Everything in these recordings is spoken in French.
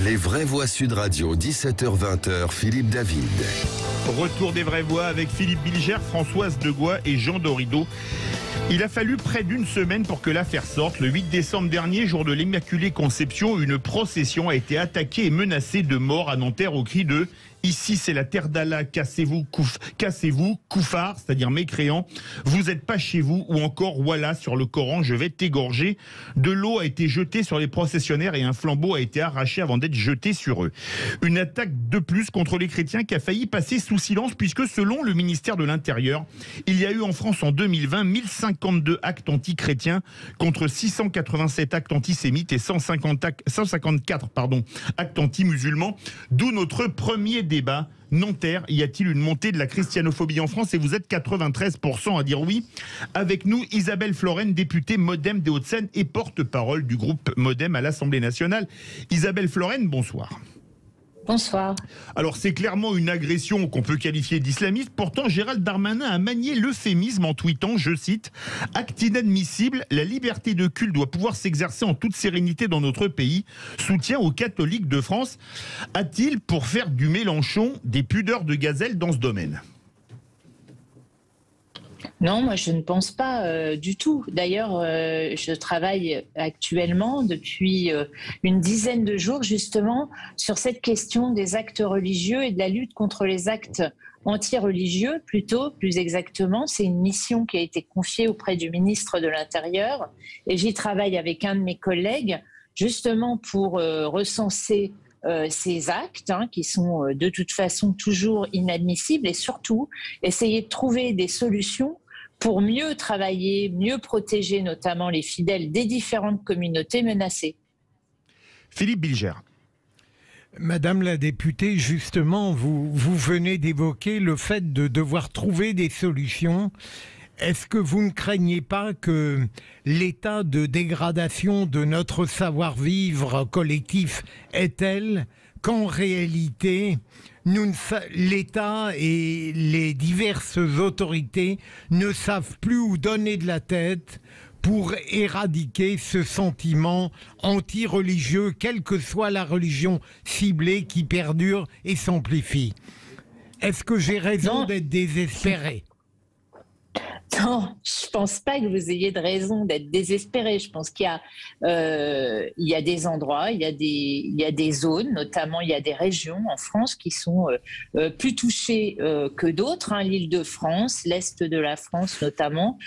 Les vraies voix Sud Radio, 17h-20h, Philippe David. Retour des vraies voix avec Philippe Bilger, Françoise Degois et Jean Dorido. Il a fallu près d'une semaine pour que l'affaire sorte. Le 8 décembre dernier, jour de l'Immaculée Conception, une procession a été attaquée et menacée de mort à Nanterre au cri de « Ici c'est la terre d'Allah, cassez-vous, koufar », c'est-à-dire mécréant, « Vous n'êtes pas chez vous » ou encore « Voilà, sur le Coran, je vais t'égorger ». De l'eau a été jetée sur les processionnaires et un flambeau a été arraché avant d'être jeté sur eux. Une attaque de plus contre les chrétiens qui a failli passer sous silence puisque selon le ministère de l'Intérieur, il y a eu en France en 2020 1052 actes anti-chrétiens contre 687 actes antisémites et 154 actes anti-musulmans. D'où notre premier débat. Nanterre, y a-t-il une montée de la christianophobie en France? Et vous êtes 93% à dire oui. Avec nous, Isabelle Floren, députée Modem des Hauts-de-Seine et porte-parole du groupe Modem à l'Assemblée nationale. Isabelle Floren, bonsoir. Bonsoir. Alors c'est clairement une agression qu'on peut qualifier d'islamiste. Pourtant, Gérald Darmanin a manié l'euphémisme en tweetant, je cite, « Acte inadmissible, la liberté de culte doit pouvoir s'exercer en toute sérénité dans notre pays. Soutien aux catholiques de France. » A-t-il, pour faire du Mélenchon, des pudeurs de gazelle dans ce domaine ? Non, moi je ne pense pas du tout. D'ailleurs, je travaille actuellement depuis une dizaine de jours justement sur cette question des actes religieux et de la lutte contre les actes anti-religieux, plus exactement. C'est une mission qui a été confiée auprès du ministre de l'Intérieur et j'y travaille avec un de mes collègues justement pour recenser ces actes qui sont de toute façon toujours inadmissibles et surtout essayer de trouver des solutions pour mieux travailler, mieux protéger notamment les fidèles des différentes communautés menacées. Philippe Bilger. Madame la députée, justement, vous venez d'évoquer le fait de devoir trouver des solutions. Est-ce que vous ne craignez pas que l'état de dégradation de notre savoir-vivre collectif est tel qu'en réalité, l'État et les diverses autorités ne savent plus où donner de la tête pour éradiquer ce sentiment anti-religieux, quelle que soit la religion ciblée qui perdure et s'amplifie? Est-ce que j'ai raison d'être désespéré? Non, je ne pense pas que vous ayez de raison d'être désespéré. Je pense qu'il y a des endroits, il y a des zones, notamment il y a des régions en France qui sont plus touchées que d'autres. L'Île-de-France, l'Est de la France notamment,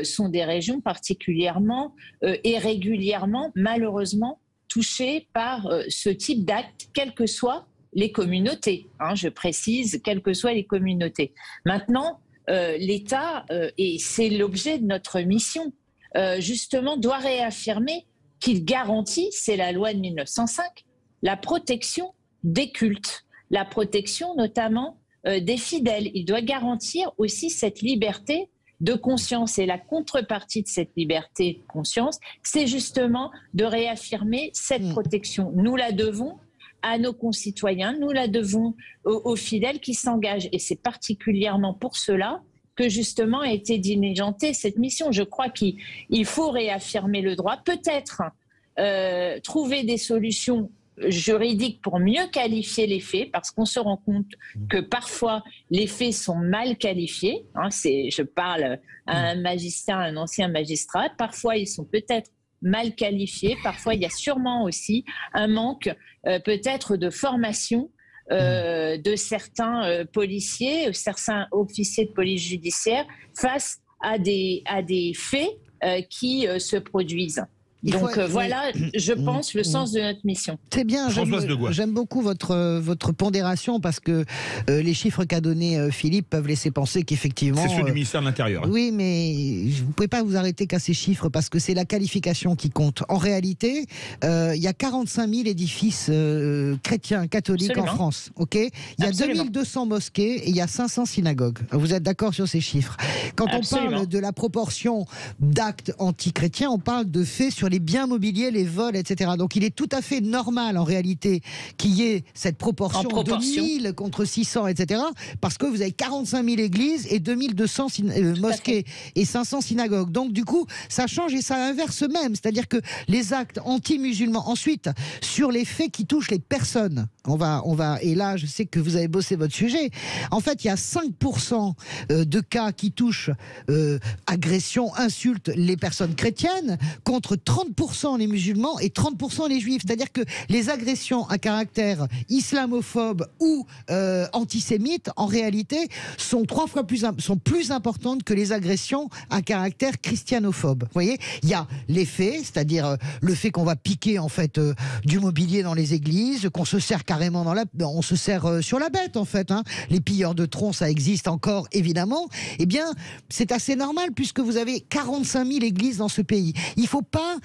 sont des régions particulièrement et régulièrement, malheureusement, touchées par ce type d'actes, quelles que soient les communautés. Je précise, quelles que soient les communautés. Maintenant, l'État, et c'est l'objet de notre mission, justement, doit réaffirmer qu'il garantit, c'est la loi de 1905, la protection des cultes, la protection notamment des fidèles. Il doit garantir aussi cette liberté de conscience. Et la contrepartie de cette liberté de conscience, c'est justement de réaffirmer cette protection. Nous la devons à nos concitoyens, nous la devons aux fidèles qui s'engagent. Et c'est particulièrement pour cela que justement a été diligentée cette mission. Je crois qu'il faut réaffirmer le droit, peut-être trouver des solutions juridiques pour mieux qualifier les faits, parce qu'on se rend compte que parfois les faits sont mal qualifiés. Je parle à un magistrat, un ancien magistrat, parfois ils sont peut-être mal qualifiés. Parfois, il y a sûrement aussi un manque peut-être de formation de certains policiers, certains officiers de police judiciaire face à des faits qui se produisent. Donc voilà, je pense, le sens de notre mission. C'est bien, j'aime beaucoup votre pondération parce que les chiffres qu'a donné Philippe peuvent laisser penser qu'effectivement... C'est ceux du ministère de l'Intérieur. Oui, mais vous ne pouvez pas vous arrêter qu'à ces chiffres parce que c'est la qualification qui compte. En réalité, il y a 45 000 édifices chrétiens, catholiques Absolument. en France. Il y a 2200 mosquées et il y a 500 synagogues. Vous êtes d'accord sur ces chiffres? Quand on parle de la proportion d'actes anti-chrétiens, on parle de faits sur les les biens mobiliers, les vols, etc. Donc il est tout à fait normal en réalité qu'il y ait cette proportion de 1000 contre 600, etc. Parce que vous avez 45 000 églises et 2200 mosquées et 500 synagogues. Donc du coup, ça change et ça inverse même. C'est-à-dire que les actes anti-musulmans, ensuite, sur les faits qui touchent les personnes, on va, et là je sais que vous avez bossé votre sujet, en fait il y a 5% de cas qui touchent agression, insulte les personnes chrétiennes, contre 30% les musulmans et 30% les juifs. C'est-à-dire que les agressions à caractère islamophobe ou antisémite, en réalité, sont 3 fois plus importantes que les agressions à caractère christianophobe. Vous voyez, il y a les faits, c'est-à-dire le fait qu'on va piquer en fait du mobilier dans les églises, qu'on se sert carrément on se sert sur la bête en fait. Hein. Les pilleurs de troncs, ça existe encore évidemment. Eh bien, c'est assez normal puisque vous avez 45 000 églises dans ce pays. Il ne faut pas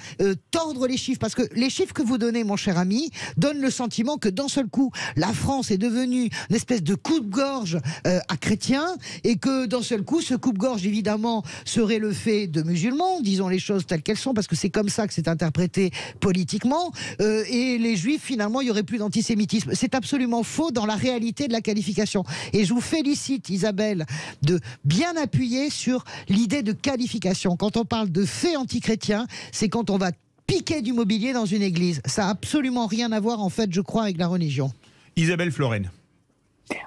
tordre les chiffres parce que les chiffres que vous donnez, mon cher ami, donnent le sentiment que d'un seul coup, la France est devenue une espèce de coupe-gorge à chrétiens et que d'un seul coup, ce coupe-gorge évidemment serait le fait de musulmans, disons les choses telles qu'elles sont parce que c'est comme ça que c'est interprété politiquement, et les juifs finalement, il n'y aurait plus d'antisémitisme. C'est absolument faux dans la réalité de la qualification. Et je vous félicite, Isabelle, de bien appuyer sur l'idée de qualification. Quand on parle de faits antichrétiens, c'est quand on va piquer du mobilier dans une église. Ça n'a absolument rien à voir, en fait, je crois, avec la religion. Isabelle Florennes.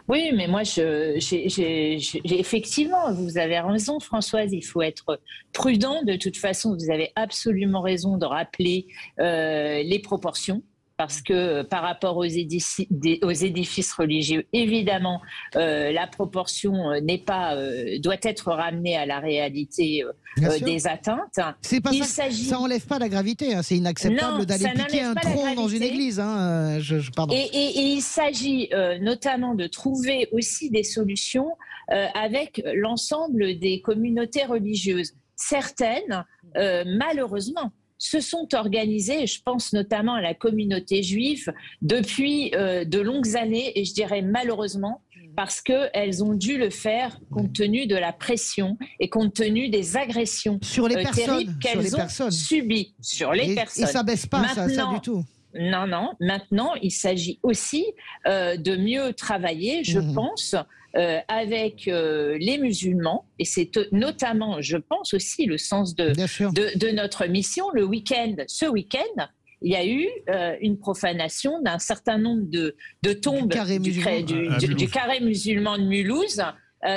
Oui, mais moi, effectivement, vous avez raison, Françoise, il faut être prudent. De toute façon, vous avez absolument raison de rappeler les proportions. Parce que par rapport aux édifices religieux, évidemment, la proportion doit être ramenée à la réalité des atteintes. C'est pas ça enlève pas la gravité. Hein. C'est inacceptable d'aller piquer un tronc dans une église. Hein. Pardon. Et il s'agit notamment de trouver aussi des solutions avec l'ensemble des communautés religieuses. Certaines, malheureusement, se sont organisées, je pense notamment à la communauté juive, depuis de longues années, et je dirais malheureusement, parce qu'elles ont dû le faire compte tenu de la pression et compte tenu des agressions sur les terribles qu'elles ont subies sur les personnes. Et ça baisse pas, ça du tout. Non. Maintenant, il s'agit aussi de mieux travailler, je pense, avec les musulmans. Et c'est notamment, je pense aussi, le sens de notre mission. Ce week-end, il y a eu une profanation d'un certain nombre de tombes du carré musulman de Mulhouse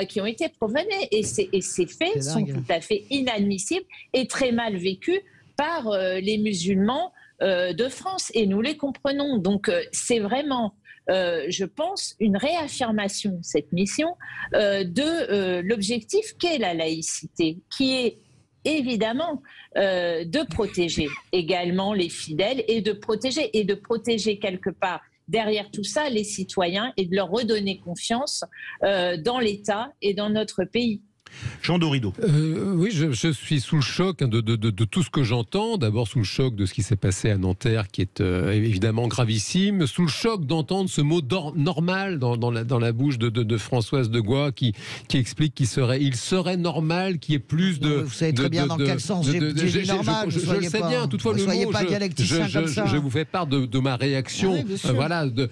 qui ont été profanées. Et ces faits sont tout à fait inadmissibles et très mal vécus par les musulmans de France. Et nous les comprenons. Donc, c'est vraiment... je pense, une réaffirmation, cette mission, de l'objectif qu'est la laïcité, qui est évidemment de protéger également les fidèles et de protéger quelque part derrière tout ça les citoyens et de leur redonner confiance dans l'État et dans notre pays. Jean Dorido. Oui, je suis sous le choc de tout ce que j'entends. D'abord sous le choc de ce qui s'est passé à Nanterre, qui est évidemment gravissime. Sous le choc d'entendre ce mot normal dans la bouche de Françoise de Gois, qui explique qu'il serait normal qu'il y ait plus de... Vous savez très bien dans quel sens j'ai dit normal. Je le sais bien. Toutefois, le mot, je vous fais part de ma réaction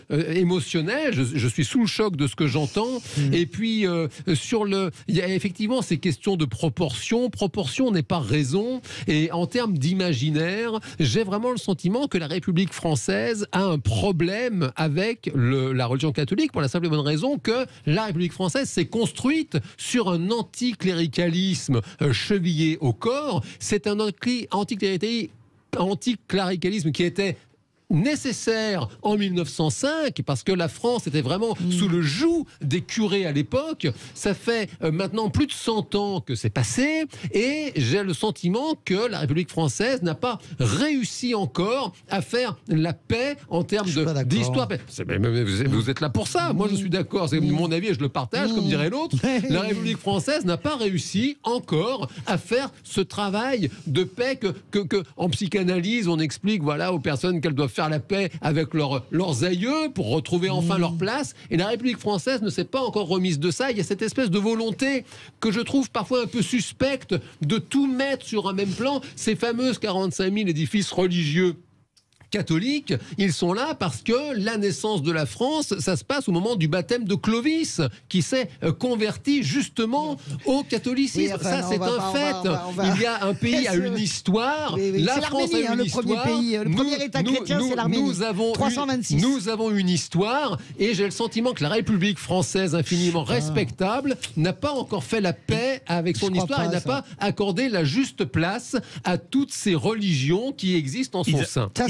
émotionnelle. Je suis sous le choc de ce que j'entends. Et puis, il y a effectivement ces questions de proportion. Proportion n'est pas raison. Et en termes d'imaginaire, j'ai vraiment le sentiment que la République française a un problème avec la religion catholique pour la simple et bonne raison que la République française s'est construite sur un anticléricalisme chevillé au corps. C'est un anticléricalisme qui était nécessaire en 1905 parce que la France était vraiment sous le joug des curés à l'époque. Ça fait maintenant plus de 100 ans que c'est passé et j'ai le sentiment que la République française n'a pas réussi encore à faire la paix en termes d'histoire. Vous êtes là pour ça. Moi je suis d'accord, c'est mon avis et je le partage comme dirait l'autre. La République française n'a pas réussi encore à faire ce travail de paix que en psychanalyse on explique aux personnes qu'elles doivent faire la paix avec leurs aïeux pour retrouver enfin leur place. Et la République française ne s'est pas encore remise de ça. Il y a cette espèce de volonté que je trouve parfois un peu suspecte de tout mettre sur un même plan. Ces fameuses 45 000 édifices religieux catholiques, ils sont là parce que la naissance de la France, ça se passe au moment du baptême de Clovis, qui s'est converti justement au catholicisme. Oui, enfin, ça, c'est un fait. Il y a un pays à une histoire. Oui. La France a une histoire. Le premier État chrétien, c'est l'Arménie. Nous avons une histoire, et j'ai le sentiment que la République française, infiniment respectable, n'a pas encore fait la paix avec son histoire et n'a pas accordé la juste place à toutes ces religions qui existent en son sein. Ça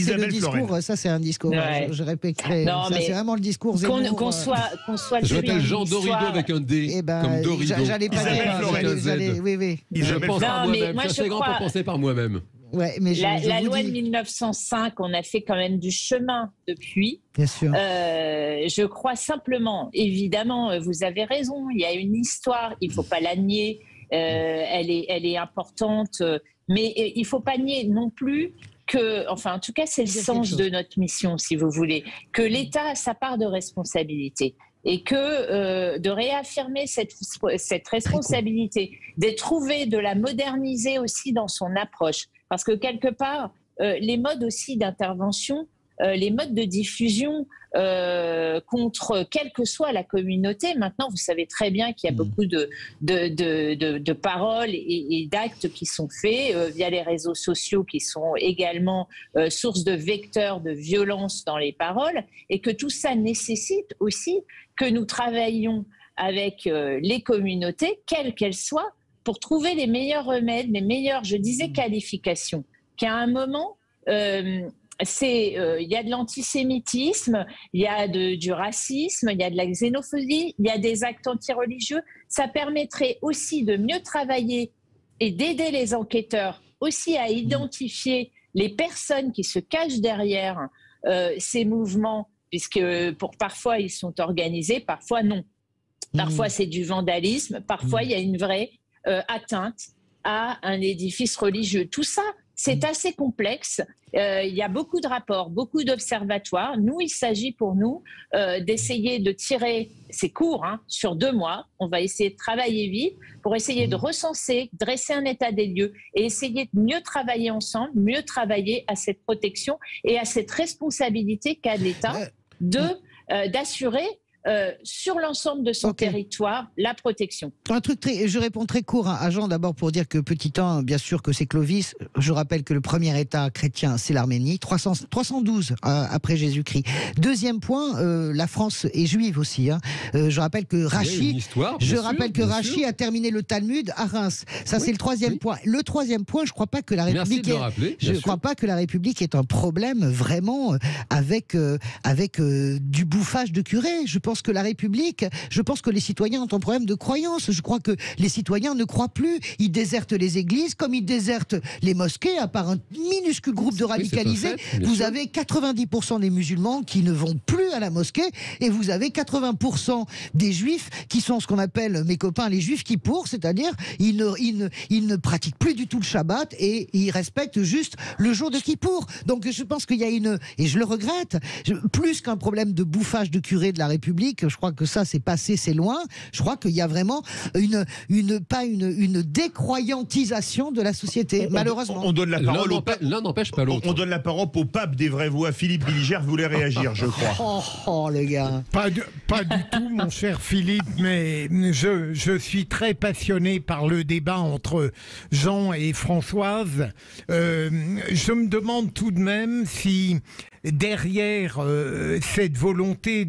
c'est un discours, ouais. je répéterai. Ça c'est vraiment le discours Zemmour. Qu'on soit je m'appelle Jean Dorido avec un D, comme Dorido. J'allais pas dire. Oui. Je pense par moi-même. Je suis assez grand pour penser par moi-même. Ouais, mais la loi de 1905, on a fait quand même du chemin depuis. Bien sûr. Je crois simplement, évidemment, vous avez raison, il y a une histoire, il ne faut pas la nier, elle est importante, mais il ne faut pas nier non plus en tout cas, c'est le sens de notre mission, si vous voulez, que l'État a sa part de responsabilité et que de réaffirmer cette responsabilité, de la moderniser aussi dans son approche. Parce que quelque part, les modes aussi d'intervention, les modes de diffusion contre quelle que soit la communauté. Maintenant, vous savez très bien qu'il y a beaucoup de paroles et d'actes qui sont faits via les réseaux sociaux qui sont également source de vecteurs de violence dans les paroles et que tout ça nécessite aussi que nous travaillions avec les communautés, quelles qu'elles soient, pour trouver les meilleurs remèdes, les meilleures, je disais, qualifications. Qu'à un moment... il y a de l'antisémitisme, il y a du racisme, il y a de la xénophobie, il y a des actes antireligieux. Ça permettrait aussi de mieux travailler et d'aider les enquêteurs aussi à identifier les personnes qui se cachent derrière ces mouvements, puisque parfois ils sont organisés, parfois non. Parfois c'est du vandalisme, parfois il y a une vraie atteinte à un édifice religieux. Tout ça, c'est assez complexe. Il y a beaucoup de rapports, beaucoup d'observatoires. Nous, il s'agit pour nous d'essayer de tirer, c'est court, sur 2 mois. On va essayer de travailler vite pour essayer de recenser, dresser un état des lieux et essayer de mieux travailler ensemble, mieux travailler à cette protection et à cette responsabilité qu'a l'État d'assurer sur l'ensemble de son territoire la protection. Je réponds très court à Jean, d'abord pour dire que petit 1, bien sûr que c'est Clovis. Je rappelle que le premier État chrétien, c'est l'Arménie, 312 après Jésus-Christ. Deuxième point, la France est juive aussi. Je rappelle que Rachi a terminé le Talmud à Reims. Ça, c'est le troisième point. Le troisième point, je ne crois pas que la République est un problème vraiment avec du bouffage de curés. Je pense que la République, je pense que les citoyens ont un problème de croyance. Je crois que les citoyens ne croient plus. Ils désertent les églises comme ils désertent les mosquées, à part un minuscule groupe de radicalisés. Vous avez 90% des musulmans qui ne vont plus à la mosquée et vous avez 80% des juifs qui sont ce qu'on appelle, mes copains, les juifs qui pour, c'est-à-dire ils ne pratiquent plus du tout le Shabbat et ils respectent juste le jour de Kippour. Donc je pense qu'il y a et je le regrette, plus qu'un problème de bouffage de curés de la République, je crois que ça c'est passé, c'est loin. Je crois qu'il y a vraiment une décroyantisation de la société, malheureusement. On donne la parole l'un n'empêche pas l'autre. On donne la parole au pape des vraies voix. Philippe Bilger voulait réagir, je crois. Oh les gars. Pas du tout, mon cher Philippe, mais je suis très passionné par le débat entre Jean et Françoise. Je me demande tout de même si derrière cette volonté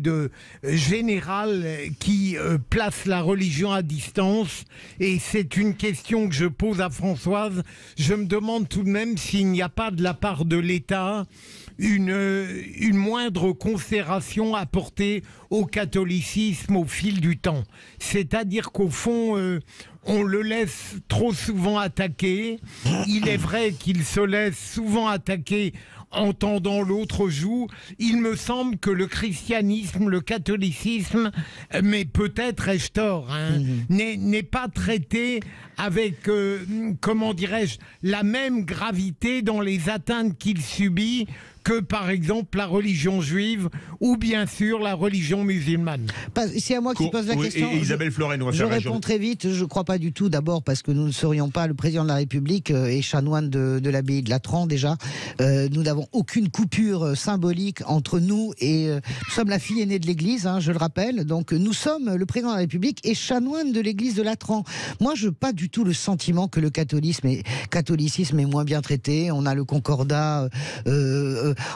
générale qui place la religion à distance, et c'est une question que je pose à Françoise, je me demande tout de même s'il n'y a pas de la part de l'État une moindre considération apportée au catholicisme au fil du temps. C'est-à-dire qu'au fond, on le laisse trop souvent attaquer. Il est vrai qu'il se laisse souvent attaquer en tendant l'autre joue. Il me semble que le christianisme, le catholicisme, mais peut-être ai-je tort, n'est pas traité avec, comment dirais-je, la même gravité dans les atteintes qu'il subit que, par exemple, la religion juive ou bien sûr la religion musulmane? C'est à moi qui pose la question. Et Isabelle Floren, je réponds très vite. Je ne crois pas du tout. D'abord parce que nous ne serions pas, le président de la République est chanoine de l'abbaye de Latran déjà. Nous n'avons aucune coupure symbolique entre nous et nous sommes la fille aînée de l'Église, hein, je le rappelle. Donc nous sommes, le président de la République est chanoine de l'Église de Latran. Moi, je n'ai pas du tout le sentiment que le catholicisme est moins bien traité. On a le concordat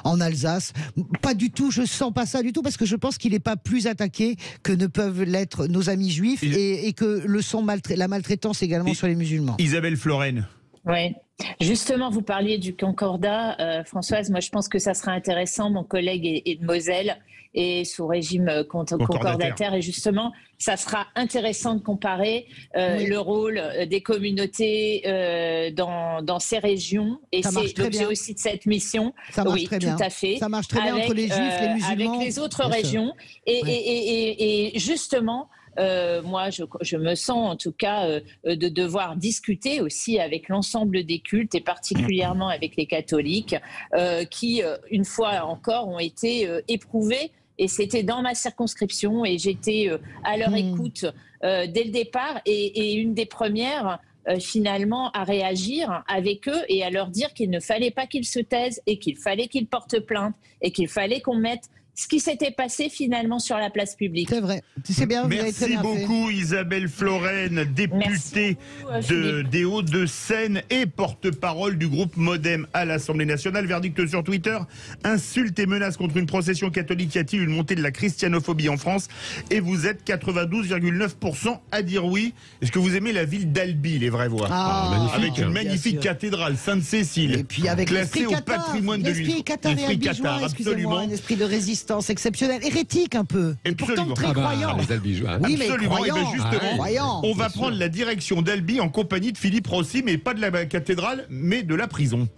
en Alsace. Pas du tout. Je sens pas ça du tout parce que je pense qu'il n'est pas plus attaqué que ne peuvent l'être nos amis juifs et que le sont la maltraitance également sur les musulmans. Isabelle Floren. Oui. Justement, vous parliez du concordat, Françoise. Moi, je pense que ça serait intéressant. Mon collègue est de Moselle et sous régime concordataire. Et justement, ça sera intéressant de comparer le rôle des communautés dans ces régions. Et c'est l'objet aussi de cette mission. Ça marche très bien. Tout à fait. Ça marche très bien entre les juifs, les musulmans. Avec les autres régions. Et justement... moi, je me sens en tout cas de devoir discuter aussi avec l'ensemble des cultes et particulièrement avec les catholiques qui, une fois encore, ont été éprouvés. Et c'était dans ma circonscription et j'étais à leur écoute dès le départ et une des premières finalement à réagir avec eux et à leur dire qu'il ne fallait pas qu'ils se taisent et qu'il fallait qu'ils portent plainte et qu'il fallait qu'on mette ce qui s'était passé finalement sur la place publique. C'est vrai, c'est bien. Merci beaucoup Isabelle Floren, députée des Hauts-de-Seine et porte-parole du groupe Modem à l'Assemblée nationale. Verdict sur Twitter, insultes et menaces contre une procession catholique. Y a-t-il une montée de la christianophobie en France? Et vous êtes 92,9% à dire oui. Est-ce que vous aimez la ville d'Albi, les vraies voix? Avec une magnifique cathédrale Sainte-Cécile, et puis avec classée au patrimoine de l'UNESCO. L'esprit Qatar, absolument. Un esprit de résistance exceptionnelle, hérétique un peu, et pourtant très croyant. Oui, mais croyant. Et justement, on va prendre la direction d'Albi en compagnie de Philippe Rossi, mais pas de la cathédrale, mais de la prison.